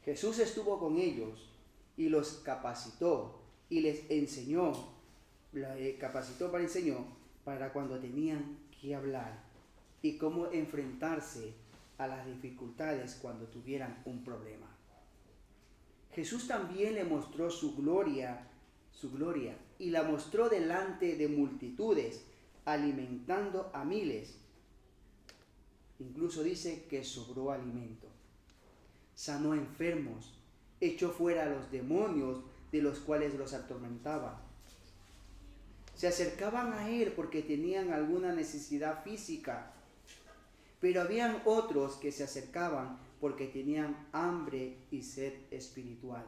Jesús estuvo con ellos y los capacitó y les enseñó, para cuando tenían que hablar y cómo enfrentarse a las dificultades cuando tuvieran un problema. Jesús también le mostró su gloria, y la mostró delante de multitudes, alimentando a miles. Incluso dice que sobró alimento. Sanó enfermos, echó fuera a los demonios de los cuales los atormentaban. Se acercaban a él porque tenían alguna necesidad física, pero habían otros que se acercaban porque tenían hambre y sed espiritual.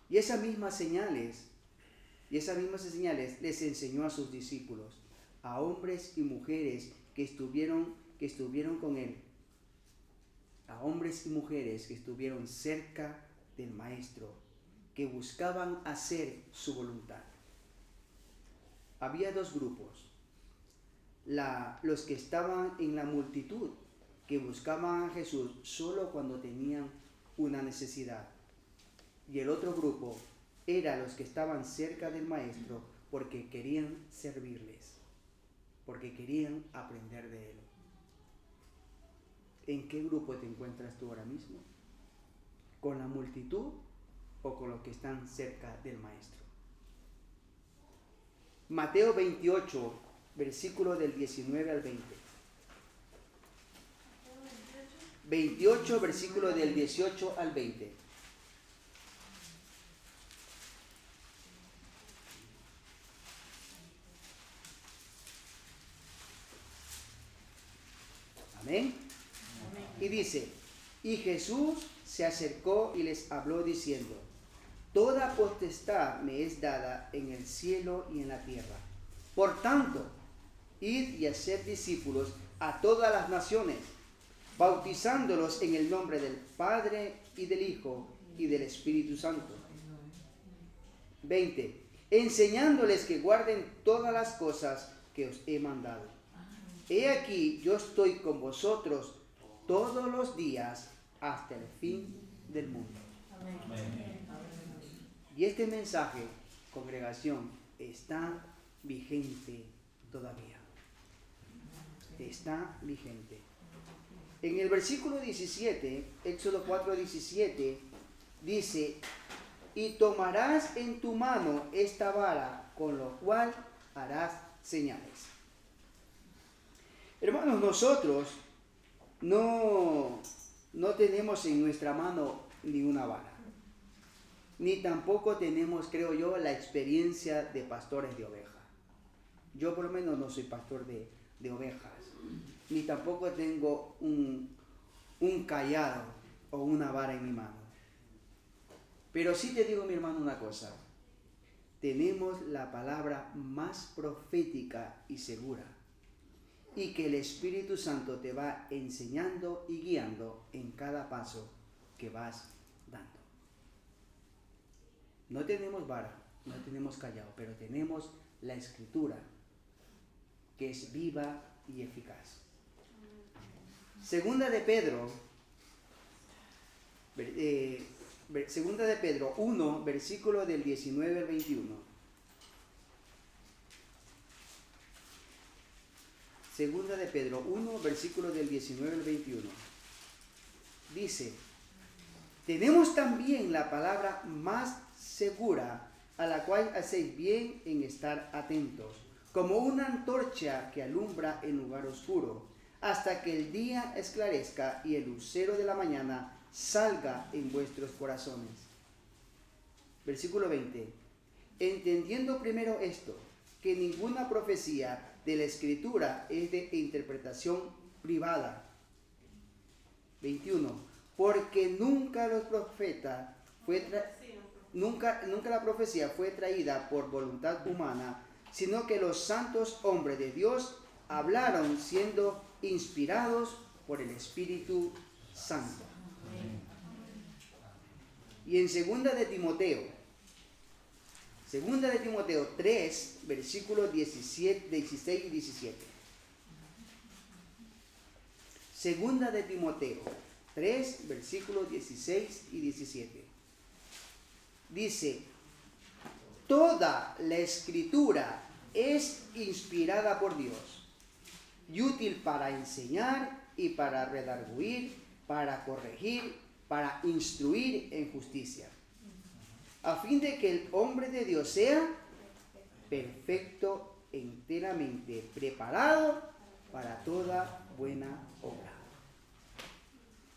Y esas mismas señales les enseñó a sus discípulos, a hombres y mujeres que estuvieron con él, a hombres y mujeres que estuvieron cerca del Maestro, que buscaban hacer su voluntad. Había dos grupos: los que estaban en la multitud, que buscaban a Jesús solo cuando tenían una necesidad, y el otro grupo era los que estaban cerca del Maestro porque querían servirles, porque querían aprender de él. ¿En qué grupo te encuentras tú ahora mismo? ¿Con la multitud o con los que están cerca del Maestro? Mateo 28, versículo del 19 al 20. 28, versículo del 18 al 20. Amén. Y dice: y Jesús se acercó y les habló diciendo: toda potestad me es dada en el cielo y en la tierra. Por tanto, id y haced discípulos a todas las naciones, bautizándolos en el nombre del Padre y del Hijo y del Espíritu Santo. 20. Enseñándoles que guarden todas las cosas que os he mandado. He aquí, yo estoy con vosotros todos los días hasta el fin del mundo. Amén. Y este mensaje, congregación, está vigente todavía. Está vigente. En el versículo 17, Éxodo 4:17, dice: y tomarás en tu mano esta vara, con lo cual harás señales. Hermanos, nosotros no tenemos en nuestra mano ni una vara, ni tampoco tenemos, creo yo, la experiencia de pastores de ovejas. Yo por lo menos no soy pastor de ovejas, ni tampoco tengo un cayado o una vara en mi mano. Pero sí te digo, mi hermano, una cosa: tenemos la palabra más profética y segura, y que el Espíritu Santo te va enseñando y guiando en cada paso que vas dando. No tenemos vara, no tenemos callado, pero tenemos la Escritura, que es viva y eficaz. Segunda de Pedro 1, versículo del 19 al 21. Segunda de Pedro 1, versículo del 19 al 21. Dice: tenemos también la palabra más segura, a la cual hacéis bien en estar atentos, como una antorcha que alumbra en lugar oscuro, hasta que el día esclarezca y el lucero de la mañana salga en vuestros corazones. Versículo 20. Entendiendo primero esto, que ninguna profecía de la Escritura es de interpretación privada. 21. Porque nunca la profecía fue traída por voluntad humana, sino que los santos hombres de Dios hablaron siendo inspirados por el Espíritu Santo. Y en segunda de Timoteo 3, versículos 16 y 17. Segunda de Timoteo 3, versículos 16 y 17. Dice, toda la Escritura es inspirada por Dios y útil para enseñar y para redarguir, para corregir, para instruir en justicia, a fin de que el hombre de Dios sea perfecto, enteramente preparado para toda buena obra.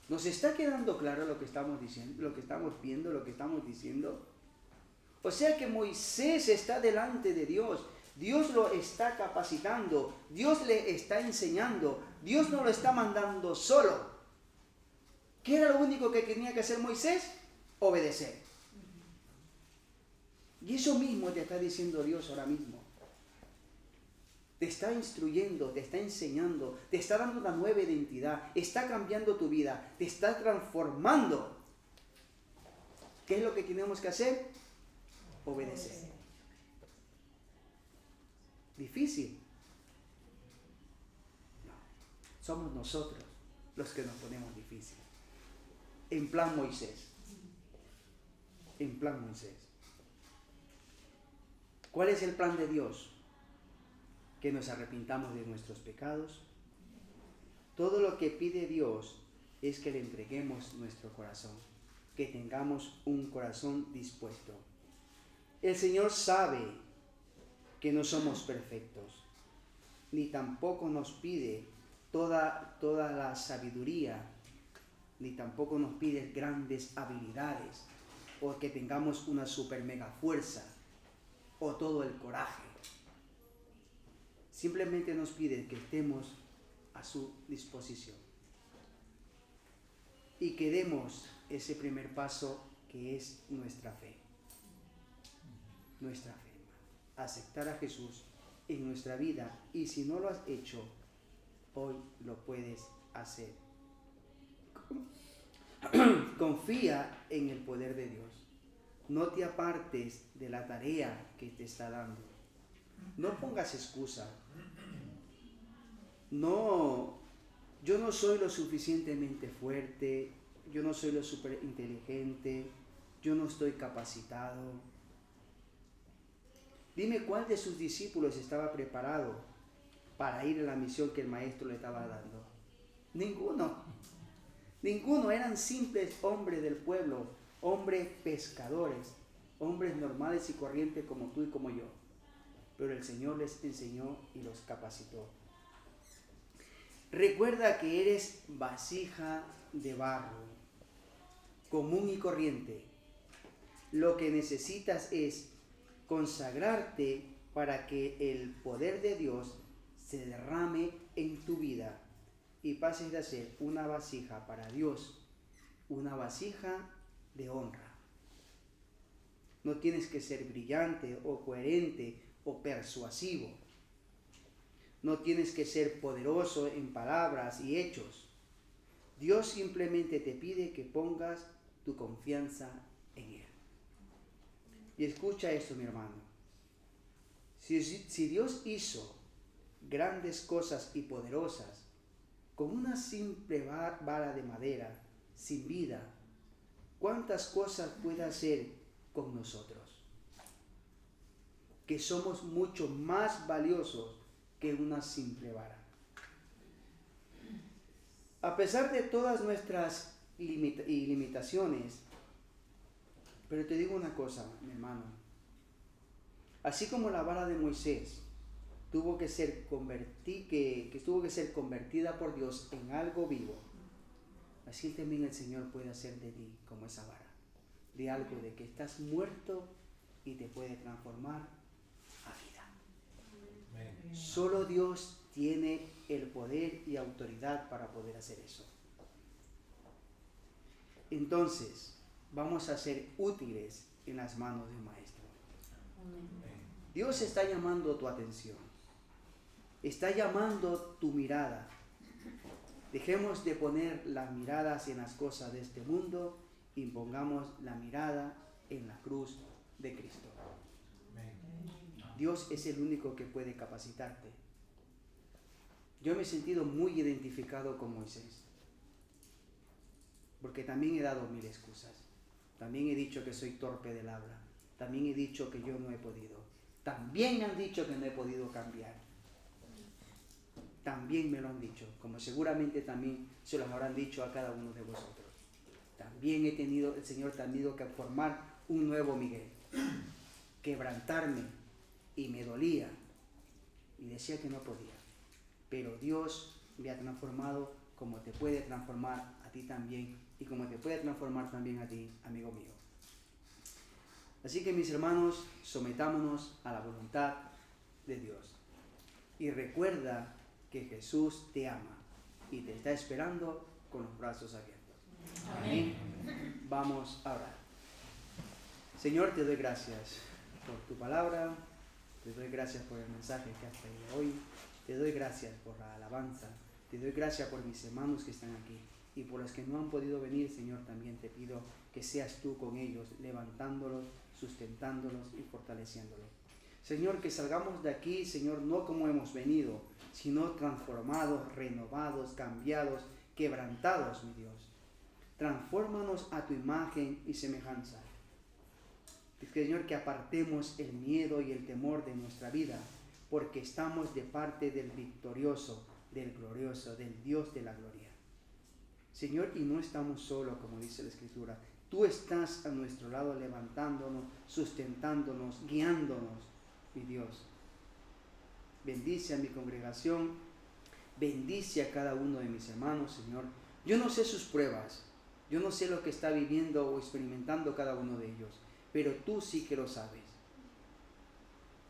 ¿Nos está quedando claro lo que estamos diciendo, lo que estamos viendo, lo que estamos diciendo? O sea que Moisés está delante de Dios. Dios lo está capacitando. Dios le está enseñando. Dios no lo está mandando solo. ¿Qué era lo único que tenía que hacer Moisés? Obedecer. Y eso mismo te está diciendo Dios ahora mismo. Te está instruyendo, te está enseñando, te está dando una nueva identidad, está cambiando tu vida, te está transformando. ¿Qué es lo que tenemos que hacer? Obedecer. ¿Difícil? No. Somos nosotros los que nos ponemos difícil. En plan Moisés. En plan Moisés. ¿Cuál es el plan de Dios? Que nos arrepintamos de nuestros pecados. Todo lo que pide Dios es que le entreguemos nuestro corazón, que tengamos un corazón dispuesto. El Señor sabe que no somos perfectos, ni tampoco nos pide toda la sabiduría, ni tampoco nos pide grandes habilidades, o que tengamos una super mega fuerza, o todo el coraje. Simplemente nos pide que estemos a su disposición y que demos ese primer paso que es nuestra fe. Nuestra fe. Aceptar a Jesús en nuestra vida, y si no lo has hecho, hoy lo puedes hacer. Confía en el poder de Dios. No te apartes de la tarea que te está dando. No pongas excusa. No, yo no soy lo suficientemente fuerte, yo no soy lo súper inteligente, yo no estoy capacitado. Dime cuál de sus discípulos estaba preparado para ir a la misión que el maestro le estaba dando. Ninguno. Ninguno. Eran simples hombres del pueblo, hombres pescadores, hombres normales y corrientes como tú y como yo. Pero el Señor les enseñó y los capacitó. Recuerda que eres vasija de barro, común y corriente. Lo que necesitas es consagrarte para que el poder de Dios se derrame en tu vida y pases de ser una vasija para Dios, una vasija de honra. No tienes que ser brillante o coherente o persuasivo. No tienes que ser poderoso en palabras y hechos. Dios simplemente te pide que pongas tu confianza en Él. Y escucha esto, mi hermano. Si Dios hizo grandes cosas y poderosas con una simple vara de madera, sin vida, ¿cuántas cosas puede hacer con nosotros? Que somos mucho más valiosos que una simple vara. A pesar de todas nuestras limitaciones, pero te digo una cosa, mi hermano. Así como la vara de Moisés tuvo que ser tuvo que ser convertida por Dios en algo vivo, así también el Señor puede hacer de ti como esa vara, de algo de que estás muerto y te puede transformar a vida. Amén. Solo Dios tiene el poder y autoridad para poder hacer eso. Entonces, vamos a ser útiles en las manos del Maestro. Dios está llamando tu atención. Está llamando tu mirada. Dejemos de poner las miradas en las cosas de este mundo y pongamos la mirada en la cruz de Cristo. Dios es el único que puede capacitarte. Yo me he sentido muy identificado con Moisés, porque también he dado mil excusas. También he dicho que soy torpe del habla. También he dicho que yo no he podido. También me han dicho que no he podido cambiar. También me lo han dicho, como seguramente también se los habrán dicho a cada uno de vosotros. También el Señor ha tenido que formar un nuevo Miguel, quebrantarme, y me dolía, y decía que no podía. Pero Dios me ha transformado como te puede transformar a ti también, y como te puede transformar también a ti, amigo mío. Así que, mis hermanos, sometámonos a la voluntad de Dios. Y recuerda que Jesús te ama y te está esperando con los brazos abiertos. Amén. Vamos a orar. Señor, te doy gracias por tu palabra, te doy gracias por el mensaje que has traído hoy, te doy gracias por la alabanza, te doy gracias por mis hermanos que están aquí y por los que no han podido venir, Señor, también te pido que seas tú con ellos, levantándolos, sustentándolos y fortaleciéndolos. Señor, que salgamos de aquí, Señor, no como hemos venido, sino transformados, renovados, cambiados, quebrantados, mi Dios. Transfórmanos a tu imagen y semejanza. Señor, que apartemos el miedo y el temor de nuestra vida, porque estamos de parte del victorioso, del glorioso, del Dios de la gloria. Señor, y no estamos solos, como dice la Escritura. Tú estás a nuestro lado levantándonos, sustentándonos, guiándonos, mi Dios. Bendice a mi congregación, bendice a cada uno de mis hermanos, Señor. Yo no sé sus pruebas, yo no sé lo que está viviendo o experimentando cada uno de ellos, pero tú sí que lo sabes.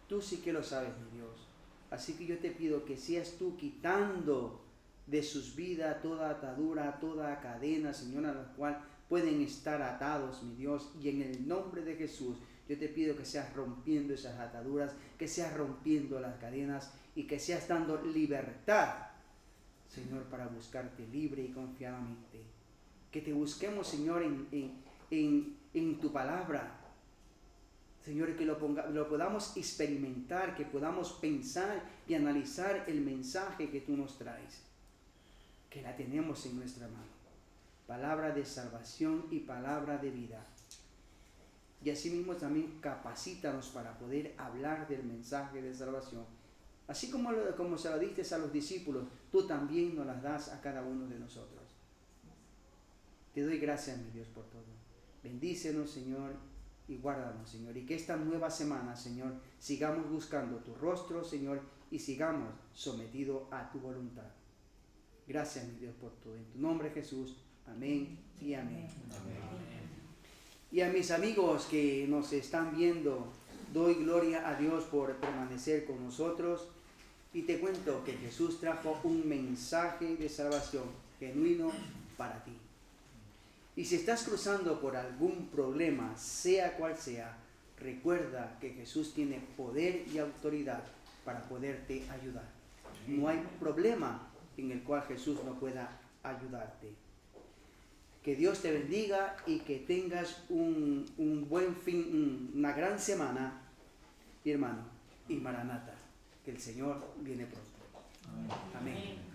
Tú sí que lo sabes, mi Dios. Así que yo te pido que seas tú quitando de sus vidas toda atadura, toda cadena, Señor, a la cual pueden estar atados, mi Dios. Y en el nombre de Jesús, yo te pido que seas rompiendo esas ataduras, que seas rompiendo las cadenas y que seas dando libertad, Señor, para buscarte libre y confiadamente. Que te busquemos, Señor, en tu palabra. Señor, que lo podamos experimentar, que podamos pensar y analizar el mensaje que tú nos traes, que la tenemos en nuestra mano. Palabra de salvación y palabra de vida. Y asimismo también capacítanos para poder hablar del mensaje de salvación. Así como se lo diste a los discípulos, tú también nos las das a cada uno de nosotros. Te doy gracias, mi Dios, por todo. Bendícenos, Señor, y guárdanos, Señor. Y que esta nueva semana, Señor, sigamos buscando tu rostro, Señor, y sigamos sometidos a tu voluntad. Gracias, mi Dios, por todo. En tu nombre, Jesús. Amén y amén. Amén. Y a mis amigos que nos están viendo, doy gloria a Dios por permanecer con nosotros. Y te cuento que Jesús trajo un mensaje de salvación genuino para ti. Y si estás cruzando por algún problema, sea cual sea, recuerda que Jesús tiene poder y autoridad para poderte ayudar. No hay problema en el cual Jesús no pueda ayudarte. Que Dios te bendiga y que tengas un buen fin, una gran semana, mi hermano, y Maranata, que el Señor viene pronto. Amén.